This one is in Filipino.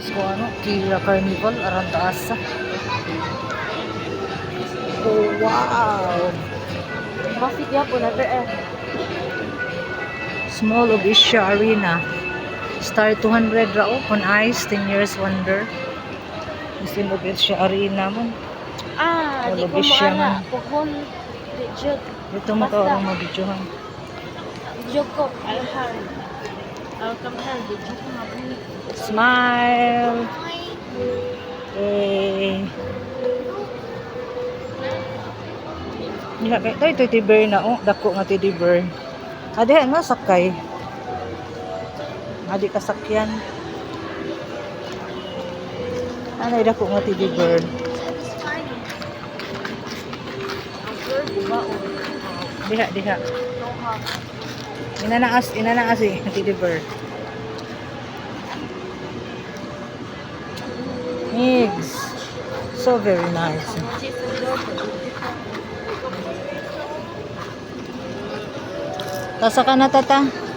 So ano, Kira Carnival, Arantaasa. Oh, wow! Bakit ya po na Small of Asia Arena. Star 200 rao on ice, 10 years wonder. Small of Asia Arena man. di Small of ko mo Asia ana. man. Puhon. Di jud. Dito mo to Basta. ang mabidyohan. Video ko. Alhan. Alkamhan. Video ko nga po. Smile! Eh. Nya kay tay teddy bear na oh, dako nga teddy bear. Adi nga sakay. Adi kasakyan. Ano dako nga teddy bear. Diha diha. Inanaas eh teddy bear. Eggs. So very nice. Tasa ka na tata.